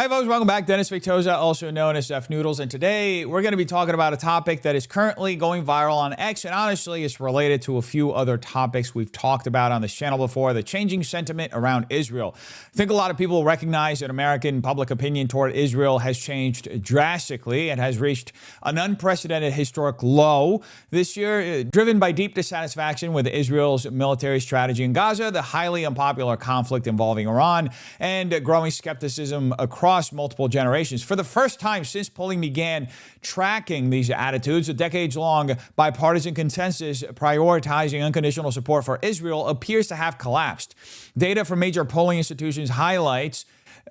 Hi folks, welcome back. Dennis Victoza, also known as Noodles, and today we're going to be talking about a topic that is currently going viral on X, and honestly it's related to a few other topics we've talked about on this channel before, the changing sentiment around Israel. I think a lot of people recognize that American public opinion toward Israel has changed drastically. It has reached an unprecedented historic low this year, driven by deep dissatisfaction with Israel's military strategy in Gaza, the highly unpopular conflict involving Iran, and growing skepticism across multiple generations. For the first time since polling began tracking these attitudes, a decades-long bipartisan consensus prioritizing unconditional support for Israel appears to have collapsed. Data from major polling institutions highlights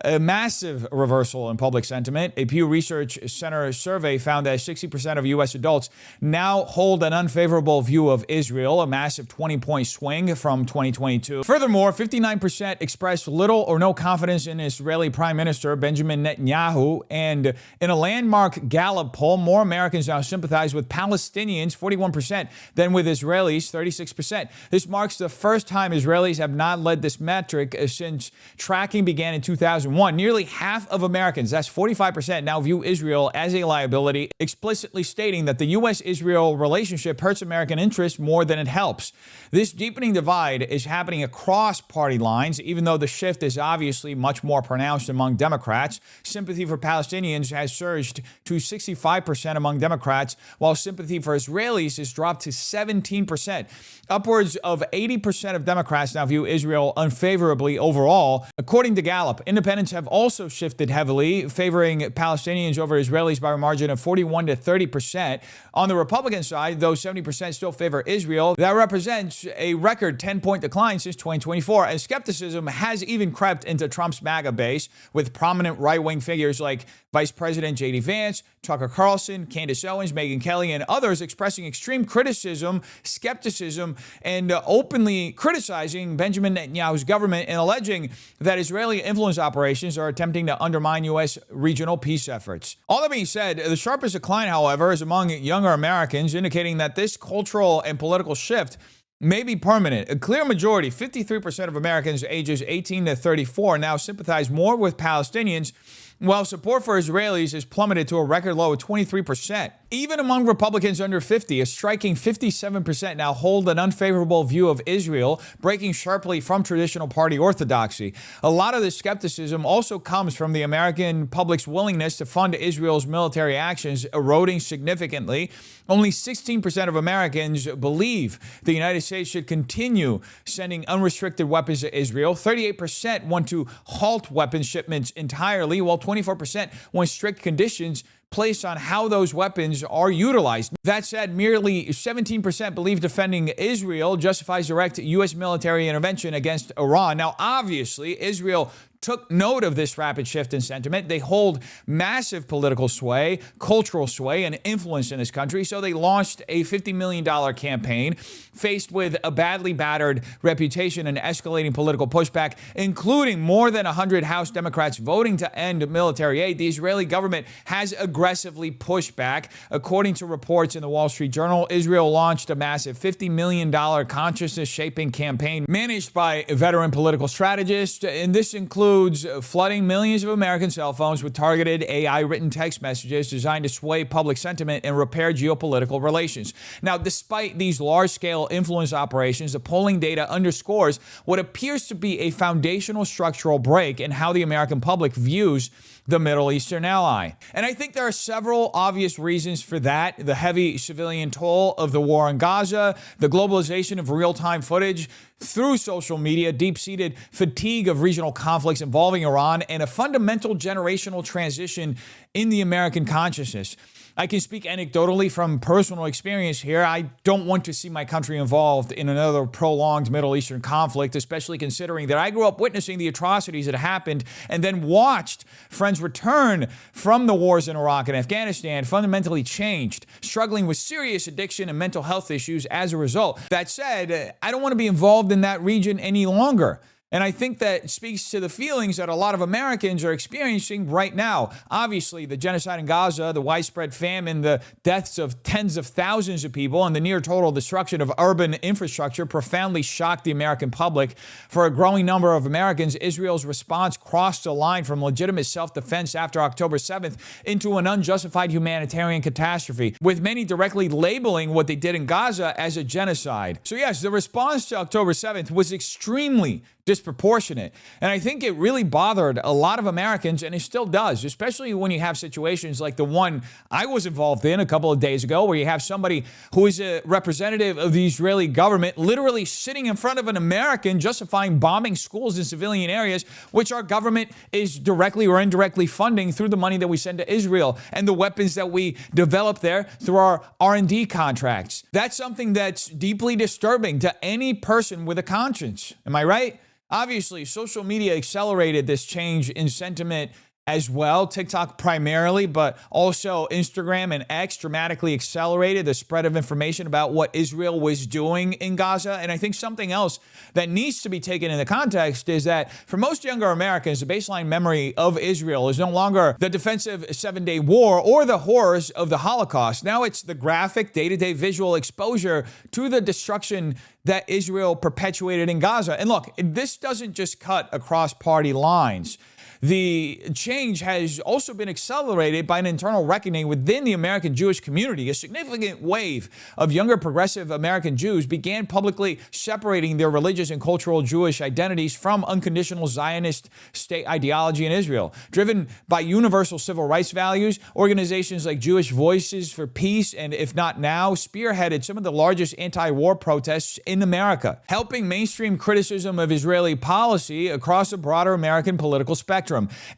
a massive reversal in public sentiment. A Pew Research Center survey found that 60% of U.S. adults now hold an unfavorable view of Israel, a massive 20-point swing from 2022. Furthermore, 59% expressed little or no confidence in Israeli Prime Minister Benjamin Netanyahu, and in a landmark Gallup poll, more Americans now sympathize with Palestinians, 41%, than with Israelis, 36%. This marks the first time Israelis have not led this metric since tracking began in 2001. Nearly half of Americans, that's 45%, now view Israel as a liability, explicitly stating that the U.S.-Israel relationship hurts American interests more than it helps. This deepening divide is happening across party lines, even though the shift is obviously much more pronounced among Democrats. Sympathy for Palestinians has surged to 65% among Democrats, while sympathy for Israelis has dropped to 17%. Upwards of 80% of Democrats now view Israel unfavorably overall. According to Gallup, independents have also shifted heavily, favoring Palestinians over Israelis by a margin of 41 to 30%. On the Republican side, though 70% still favor Israel, that represents a record 10-point decline since 2024, and skepticism has even crept into Trump's MAGA base, with prominent right-wing figures like Vice President J.D. Vance, Tucker Carlson, Candace Owens, Megyn Kelly, and others expressing extreme criticism, skepticism, and openly criticizing Benjamin Netanyahu's government and alleging that Israeli influence operations are attempting to undermine U.S. regional peace efforts. All that being said, the sharpest decline, however, is among younger Americans, indicating that this cultural and political shift may be permanent. A clear majority, 53% of Americans ages 18 to 34, now sympathize more with Palestinians, while support for Israelis has plummeted to a record low of 23%. Even among Republicans under 50, a striking 57% now hold an unfavorable view of Israel, breaking sharply from traditional party orthodoxy. A lot of this skepticism also comes from the American public's willingness to fund Israel's military actions eroding significantly. Only 16% of Americans believe the United States should continue sending unrestricted weapons to Israel. 38% want to halt weapons shipments entirely, while 24% want strict conditions placed on how those weapons are utilized. That said, merely 17% believe defending Israel justifies direct U.S. military intervention against Iran. Now, obviously, Israel took note of this rapid shift in sentiment. They hold massive political sway, cultural sway, and influence in this country, so they launched a $50 million campaign. Faced with a badly battered reputation and escalating political pushback, including more than 100 House Democrats voting to end military aid, the Israeli government has aggressively pushed back. According to reports in the Wall Street Journal, Israel launched a massive $50 million consciousness-shaping campaign managed by veteran political strategists, and this includes flooding millions of American cell phones with targeted AI-written text messages designed to sway public sentiment and repair geopolitical relations. Now, despite these large-scale influence operations, the polling data underscores what appears to be a foundational structural break in how the American public views the Middle Eastern ally. And I think there are several obvious reasons for that: the heavy civilian toll of the war in Gaza, the globalization of real-time footage through social media, deep-seated fatigue of regional conflicts involving Iran, and a fundamental generational transition in the American consciousness. I can speak anecdotally from personal experience here. I don't want to see my country involved in another prolonged Middle Eastern conflict, especially considering that I grew up witnessing the atrocities that happened and then watched friends return from the wars in Iraq and Afghanistan fundamentally changed, struggling with serious addiction and mental health issues as a result. That said, I don't want to be involved in that region any longer. And I think that speaks to the feelings that a lot of Americans are experiencing right now. Obviously, the genocide in Gaza, the widespread famine, the deaths of tens of thousands of people, and the near total destruction of urban infrastructure profoundly shocked the American public. For a growing number of Americans, Israel's response crossed a line from legitimate self-defense after October 7th into an unjustified humanitarian catastrophe, with many directly labeling what they did in Gaza as a genocide. So yes, the response to October 7th was extremely disproportionate. And I think it really bothered a lot of Americans, and it still does, especially when you have situations like the one I was involved in a couple of days ago, where you have somebody who is a representative of the Israeli government literally sitting in front of an American justifying bombing schools in civilian areas, which our government is directly or indirectly funding through the money that we send to Israel and the weapons that we develop there through our R&D contracts. That's something that's deeply disturbing to any person with a conscience. Am I right? Obviously, social media accelerated this change in sentiment as well. TikTok primarily, but also Instagram and X dramatically accelerated the spread of information about what Israel was doing in Gaza. And I think something else that needs to be taken into context is that for most younger Americans, the baseline memory of Israel is no longer the defensive 7-day war or the horrors of the Holocaust. Now it's the graphic, day-to-day visual exposure to the destruction that Israel perpetuated in Gaza. And look, this doesn't just cut across party lines. The change has also been accelerated by an internal reckoning within the American Jewish community. A significant wave of younger progressive American Jews began publicly separating their religious and cultural Jewish identities from unconditional Zionist state ideology in Israel. Driven by universal civil rights values, organizations like Jewish Voices for Peace and If Not Now spearheaded some of the largest anti-war protests in America, helping mainstream criticism of Israeli policy across a broader American political spectrum.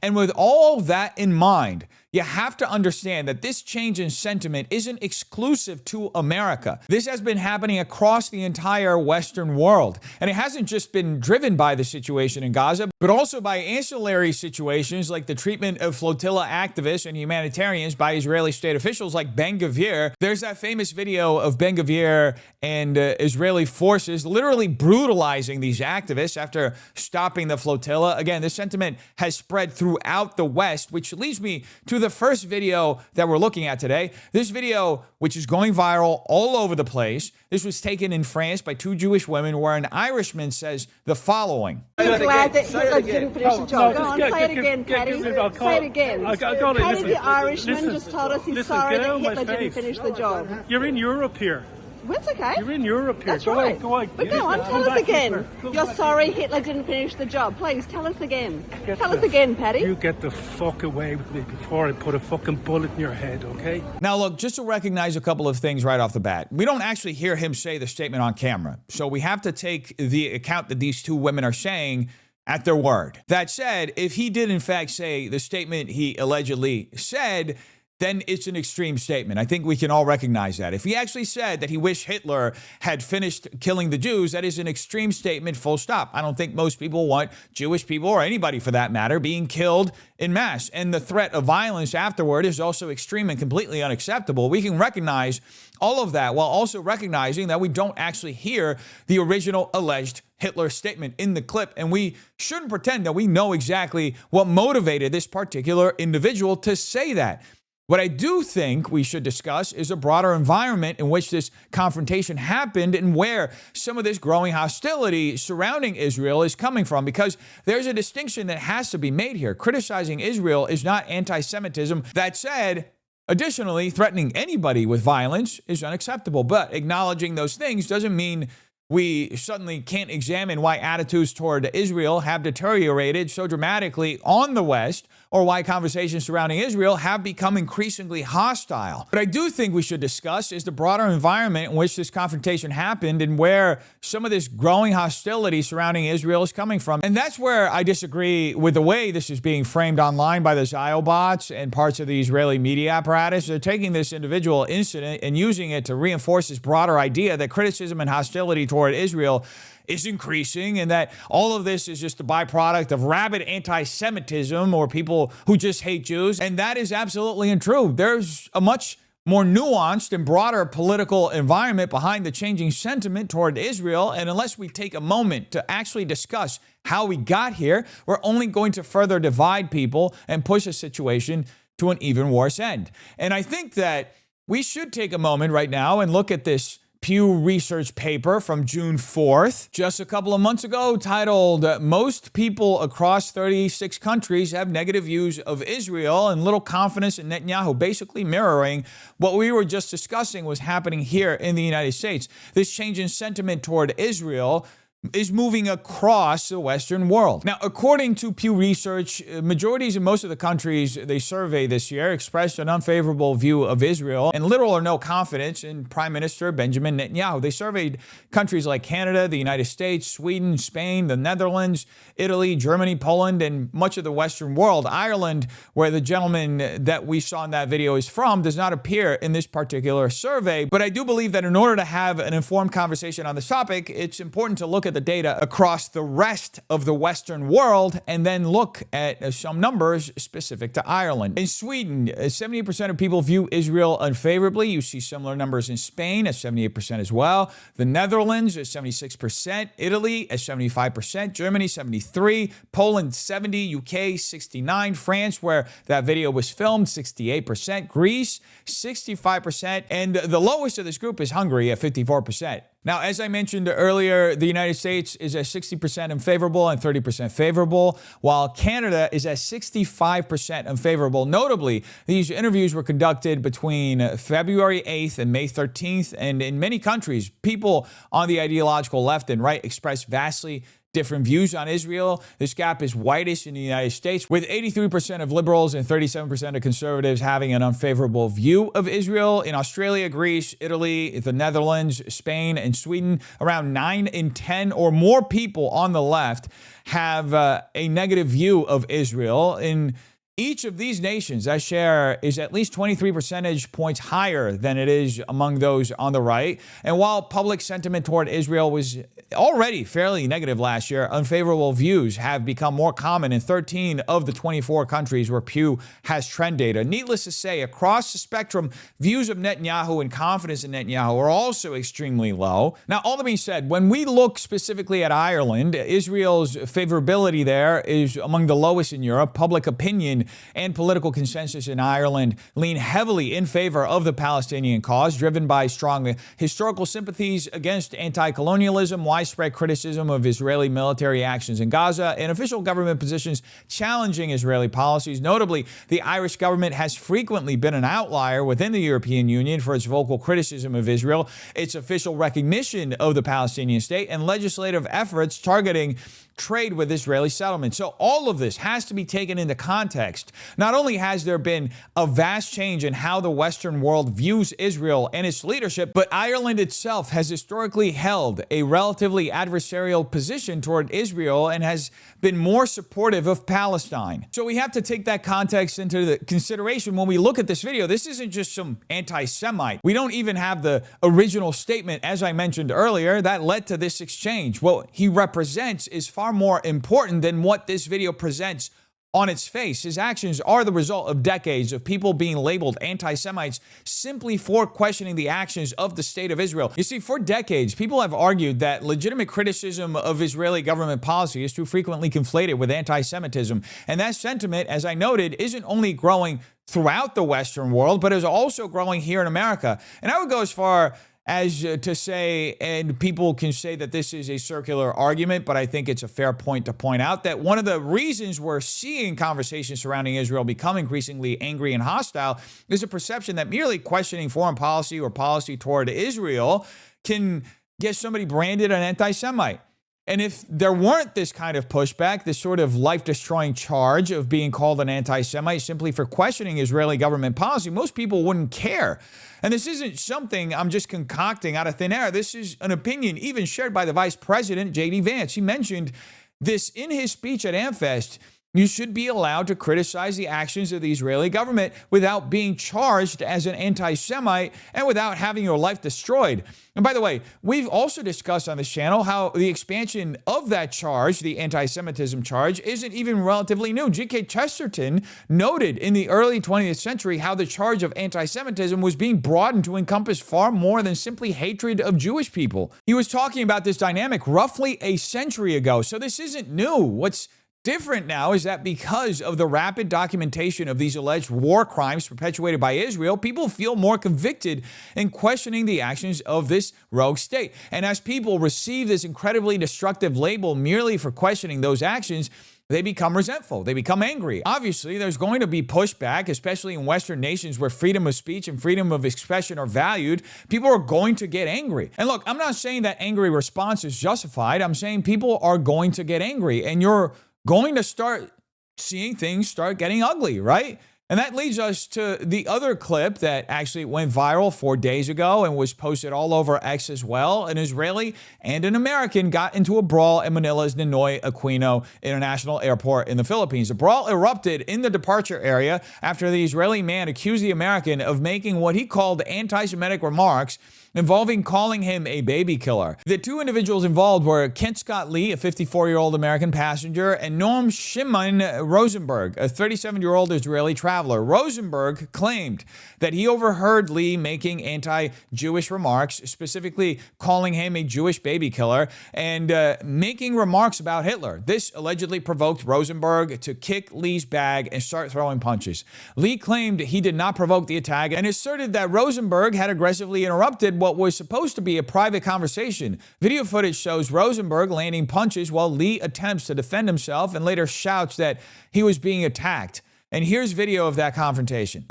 And with all that in mind, you have to understand that this change in sentiment isn't exclusive to America. This has been happening across the entire Western world. And it hasn't just been driven by the situation in Gaza, but also by ancillary situations like the treatment of flotilla activists and humanitarians by Israeli state officials like Ben-Gvir. There's that famous video of Ben-Gvir and Israeli forces literally brutalizing these activists after stopping the flotilla. Again, this sentiment has spread throughout the West, which leads me to the first video that we're looking at today. This video, which is going viral all over the place. This was taken in France by two Jewish women, where an Irishman says the following. I'm glad that Hitler didn't finish the job. Go on, say it again, Paddy. Say it again. Paddy the Irishman just told us he's sorry that Hitler didn't finish the job. You're in Europe here. That's okay. You're in Europe here. That's right. Go on. But go on, tell us again. You're sorry Hitler didn't finish the job. Please, tell us again. Tell us again, Paddy. You get the fuck away with me before I put a fucking bullet in your head, okay? Now, look, just to recognize a couple of things right off the bat. We don't actually hear him say the statement on camera. So we have to take the account that these two women are saying at their word. That said, if he did in fact say the statement he allegedly said, then it's an extreme statement. I think we can all recognize that. If he actually said that he wished Hitler had finished killing the Jews, that is an extreme statement, full stop. I don't think most people want Jewish people, or anybody for that matter, being killed in mass. And the threat of violence afterward is also extreme and completely unacceptable. We can recognize all of that while also recognizing that we don't actually hear the original alleged Hitler statement in the clip, and we shouldn't pretend that we know exactly what motivated this particular individual to say that. What I do think we should discuss is a broader environment in which this confrontation happened and where some of this growing hostility surrounding Israel is coming from, because there's a distinction that has to be made here. Criticizing Israel is not anti-Semitism. That said, additionally, threatening anybody with violence is unacceptable, but acknowledging those things doesn't mean we suddenly can't examine why attitudes toward Israel have deteriorated so dramatically on the West, or why conversations surrounding Israel have become increasingly hostile. But I do think we should discuss is the broader environment in which this confrontation happened and where some of this growing hostility surrounding Israel is coming from. And that's where I disagree with the way this is being framed online by the Ziobots and parts of the Israeli media apparatus. They're taking this individual incident and using it to reinforce this broader idea that criticism and hostility toward Israel is increasing, and that all of this is just a byproduct of rabid anti-Semitism or people who just hate Jews. And that is absolutely untrue. There's a much more nuanced and broader political environment behind the changing sentiment toward Israel. And unless we take a moment to actually discuss how we got here, we're only going to further divide people and push a situation to an even worse end. And I think that we should take a moment right now and look at this Pew Research paper from June 4th, just a couple of months ago, titled "Most People Across 36 Countries Have Negative Views of Israel and Little Confidence in Netanyahu," basically mirroring what we were just discussing was happening here in the United States. This change in sentiment toward Israel is moving across the Western world. Now, according to Pew Research, majorities in most of the countries they surveyed this year expressed an unfavorable view of Israel and little or no confidence in Prime Minister Benjamin Netanyahu. They surveyed countries like Canada, the United States, Sweden, Spain, the Netherlands, Italy, Germany, Poland, and much of the Western world. Ireland, where the gentleman that we saw in that video is from, does not appear in this particular survey. But I do believe that in order to have an informed conversation on this topic, it's important to look at the data across the rest of the Western world and then look at some numbers specific to Ireland. In Sweden, 78% of people view Israel unfavorably. You see similar numbers in Spain at 78% as well. The Netherlands at 76%, Italy at 75%, Germany 73%, Poland 70%, UK 69%, France, where that video was filmed, 68%, Greece 65%, and the lowest of this group is Hungary at 54%. Now, as I mentioned earlier, the United States is at 60% unfavorable and 30% favorable, while Canada is at 65% unfavorable. Notably, these interviews were conducted between February 8th and May 13th, and in many countries, people on the ideological left and right expressed vastly different views on Israel. This gap is widest in the United States, with 83% of liberals and 37% of conservatives having an unfavorable view of Israel. In Australia, Greece, Italy, the Netherlands, Spain, and Sweden, around 9 in 10 or more people on the left have a negative view of Israel. In each of these nations, that share is at least 23 percentage points higher than it is among those on the right. And while public sentiment toward Israel was already fairly negative last year, unfavorable views have become more common in 13 of the 24 countries where Pew has trend data. Needless to say, across the spectrum, views of Netanyahu and confidence in Netanyahu are also extremely low. Now, all that being said, when we look specifically at Ireland, Israel's favorability there is among the lowest in Europe. Public opinion and political consensus in Ireland lean heavily in favor of the Palestinian cause, driven by strong historical sympathies against anti-colonialism, widespread criticism of Israeli military actions in Gaza, and official government positions challenging Israeli policies. Notably, the Irish government has frequently been an outlier within the European Union for its vocal criticism of Israel, its official recognition of the Palestinian state, and legislative efforts targeting trade with Israeli settlements. So all of this has to be taken into context. Not only has there been a vast change in how the Western world views Israel and its leadership, but Ireland itself has historically held a relatively adversarial position toward Israel and has been more supportive of Palestine. So we have to take that context into the consideration when we look at this video. This isn't just some anti-Semite. We don't even have the original statement, as I mentioned earlier, that led to this exchange. What he represents is far more important than what this video presents on its face. His actions are the result of decades of people being labeled anti-Semites simply for questioning the actions of the state of Israel. You see, for decades, people have argued that legitimate criticism of Israeli government policy is too frequently conflated with anti-Semitism. And that sentiment, as I noted, isn't only growing throughout the Western world, but is also growing here in America. And I would go as far as to say, and people can say that this is a circular argument, but I think it's a fair point to point out that one of the reasons we're seeing conversations surrounding Israel become increasingly angry and hostile is a perception that merely questioning foreign policy or policy toward Israel can get somebody branded an anti-Semite. And if there weren't this kind of pushback, this sort of life-destroying charge of being called an anti-Semite simply for questioning Israeli government policy, most people wouldn't care. And this isn't something I'm just concocting out of thin air. This is an opinion even shared by the Vice President, J.D. Vance. He mentioned this in his speech at AmFest. You should be allowed to criticize the actions of the Israeli government without being charged as an anti-Semite and without having your life destroyed. And by the way, we've also discussed on this channel how the expansion of that charge, the anti-Semitism charge, isn't even relatively new. G.K. Chesterton noted in the early 20th century how the charge of anti-Semitism was being broadened to encompass far more than simply hatred of Jewish people. He was talking about this dynamic roughly a century ago, so this isn't new. What's different now is that because of the rapid documentation of these alleged war crimes perpetuated by Israel, people feel more convicted in questioning the actions of this rogue state. And as people receive this incredibly destructive label merely for questioning those actions, they become resentful. They become angry. Obviously, there's going to be pushback, especially in Western nations where freedom of speech and freedom of expression are valued. People are going to get angry. And look, I'm not saying that angry response is justified. I'm saying people are going to get angry, and you're going to start seeing things start getting ugly, right? And that leads us to the other clip that actually went viral 4 days ago and was posted all over X as well. An Israeli and an American got into a brawl at Manila's Ninoy Aquino International Airport in the Philippines. The brawl erupted in the departure area after the Israeli man accused the American of making what he called anti-Semitic remarks involving calling him a baby killer. The two individuals involved were Kent Scott Lee, a 54-year-old American passenger, and Noam Shimon Rosenberg, a 37-year-old Israeli traveler. Rosenberg claimed that he overheard Lee making anti-Jewish remarks, specifically calling him a Jewish baby killer, and making remarks about Hitler. This allegedly provoked Rosenberg to kick Lee's bag and start throwing punches. Lee claimed he did not provoke the attack and asserted that Rosenberg had aggressively interrupted what was supposed to be a private conversation. Video footage shows Rosenberg landing punches while Lee attempts to defend himself and later shouts that he was being attacked. And here's video of that confrontation.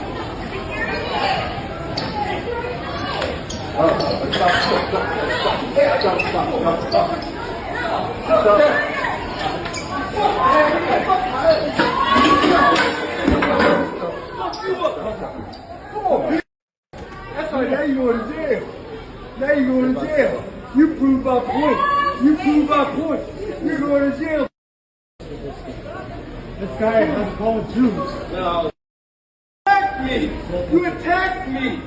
That's why now you go to jail. Now you going to jail. You prove my point. You prove my point. You're going to jail. This guy has called Jews. No. Attack me. You attacked me.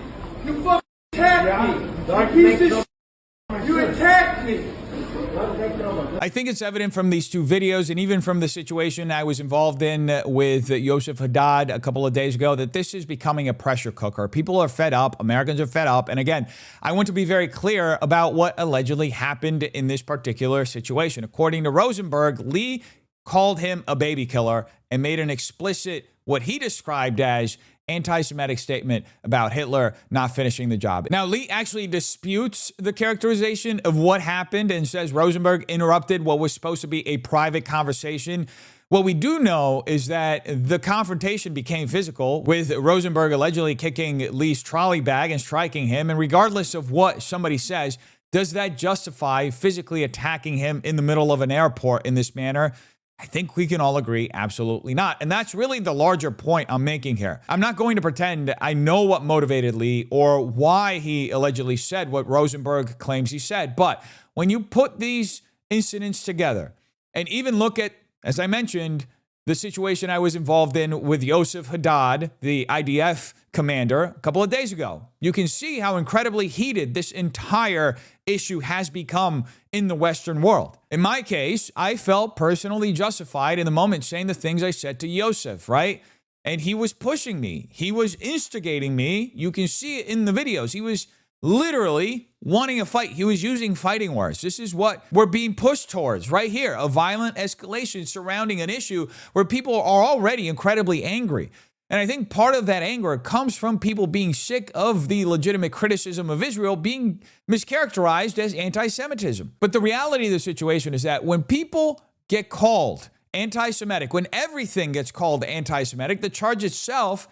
You fucking attacked me. You piece of shit. You attacked me. I think it's evident from these two videos and even from the situation I was involved in with Yosef Haddad a couple of days ago that this is becoming a pressure cooker. People are fed up. Americans are fed up. And again, I want to be very clear about what allegedly happened in this particular situation. According to Rosenberg, Lee called him a baby killer and made an explicit, what he described as anti-Semitic statement about Hitler not finishing the job. Now, Lee actually disputes the characterization of what happened and says Rosenberg interrupted what was supposed to be a private conversation. What we do know is that the confrontation became physical, with Rosenberg allegedly kicking Lee's trolley bag and striking him. And regardless of what somebody says, does that justify physically attacking him in the middle of an airport in this manner? I think we can all agree, absolutely not. And that's really the larger point I'm making here. I'm not going to pretend I know what motivated Lee or why he allegedly said what Rosenberg claims he said. But when you put these incidents together and even look at, as I mentioned, the situation I was involved in with Yosef Haddad, the IDF commander, a couple of days ago, you can see how incredibly heated this entire issue has become in the Western world. In my case, I felt personally justified in the moment saying the things I said to Yosef, right? And he was pushing me. He was instigating me. You can see it in the videos. He was literally wanting a fight. He was using fighting words. This is what we're being pushed towards right here, a violent escalation surrounding an issue where people are already incredibly angry. And I think part of that anger comes from people being sick of the legitimate criticism of Israel being mischaracterized as anti-Semitism. But the reality of the situation is that when people get called anti-Semitic, when everything gets called anti-Semitic, the charge itself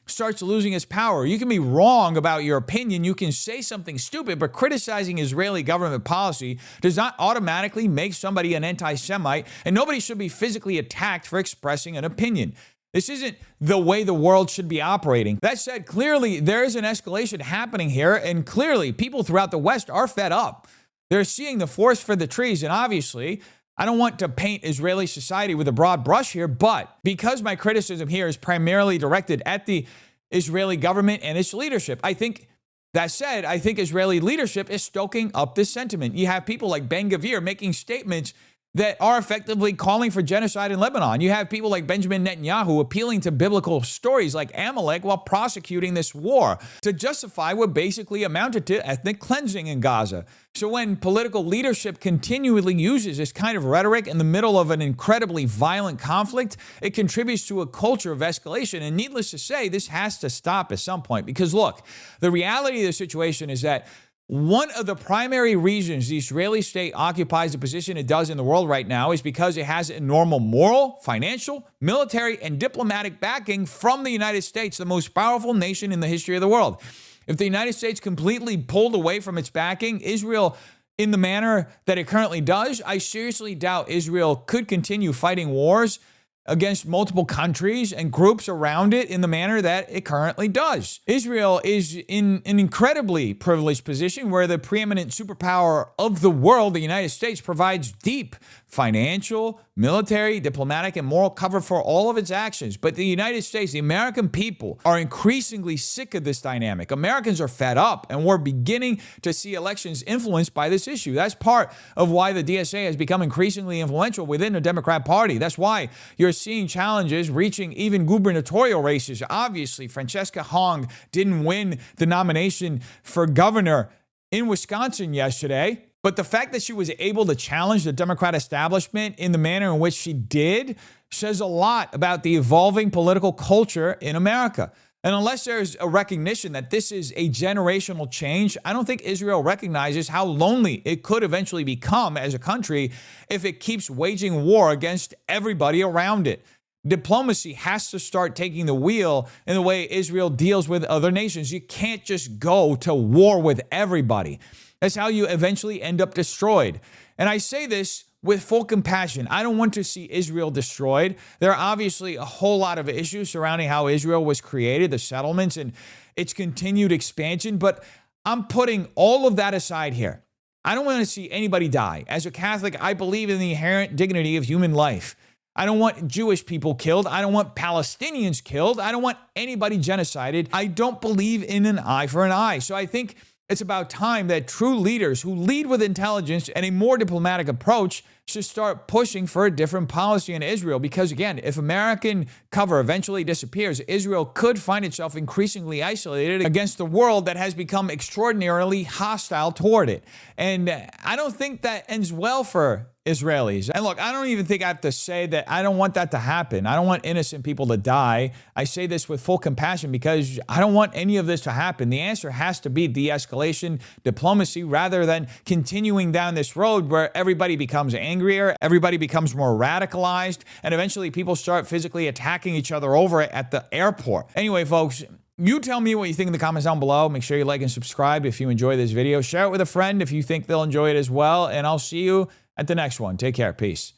starts losing its power. You can be wrong about your opinion. You can say something stupid, but criticizing Israeli government policy does not automatically make somebody an anti-Semite, and nobody should be physically attacked for expressing an opinion. This isn't the way the world should be operating. That said, clearly there is an escalation happening here, and clearly people throughout the West are fed up. They're seeing the forest for the trees, and obviously I don't want to paint Israeli society with a broad brush here, but because my criticism here is primarily directed at the Israeli government and its leadership, I think Israeli leadership is stoking up this sentiment. You have people like Ben-Gvir making statements that are effectively calling for genocide in Lebanon. You have people like Benjamin Netanyahu appealing to biblical stories like Amalek while prosecuting this war to justify what basically amounted to ethnic cleansing in Gaza. So when political leadership continually uses this kind of rhetoric in the middle of an incredibly violent conflict, it contributes to a culture of escalation. And needless to say, this has to stop at some point because look, the reality of the situation is that one of the primary reasons the Israeli state occupies the position it does in the world right now is because it has a normal moral, financial, military, and diplomatic backing from the United States, the most powerful nation in the history of the world. If the United States completely pulled away from its backing, Israel in the manner that it currently does, I seriously doubt Israel could continue fighting wars against multiple countries and groups around it in the manner that it currently does. Israel is in an incredibly privileged position where the preeminent superpower of the world, the United States, provides deep financial, military, diplomatic, and moral cover for all of its actions. But the United States, the American people, are increasingly sick of this dynamic. Americans are fed up, and we're beginning to see elections influenced by this issue. That's part of why the DSA has become increasingly influential within the Democrat Party. That's why you're seeing challenges reaching even gubernatorial races. Obviously, Francesca Hong didn't win the nomination for governor in Wisconsin yesterday. But the fact that she was able to challenge the Democrat establishment in the manner in which she did says a lot about the evolving political culture in America. And unless there's a recognition that this is a generational change, I don't think Israel recognizes how lonely it could eventually become as a country if it keeps waging war against everybody around it. Diplomacy has to start taking the wheel in the way Israel deals with other nations. You can't just go to war with everybody. That's how you eventually end up destroyed. And I say this with full compassion. I don't want to see Israel destroyed. There are obviously a whole lot of issues surrounding how Israel was created, the settlements, and its continued expansion. But I'm putting all of that aside here. I don't want to see anybody die. As a Catholic, I believe in the inherent dignity of human life. I don't want Jewish people killed. I don't want Palestinians killed. I don't want anybody genocided. I don't believe in an eye for an eye. So I think it's about time that true leaders who lead with intelligence and a more diplomatic approach should start pushing for a different policy in Israel. Because again, if American cover eventually disappears, Israel could find itself increasingly isolated against the world that has become extraordinarily hostile toward it. And I don't think that ends well for Israelis. And look, I don't even think I have to say that I don't want that to happen. I don't want innocent people to die. I say this with full compassion because I don't want any of this to happen. The answer has to be de-escalation, diplomacy, rather than continuing down this road where everybody becomes angrier, everybody becomes more radicalized, and eventually people start physically attacking each other over it at the airport. Anyway, folks, you tell me what you think in the comments down below. Make sure you like and subscribe if you enjoy this video. Share it with a friend if you think they'll enjoy it as well. And I'll see you at the next one. Take care. Peace.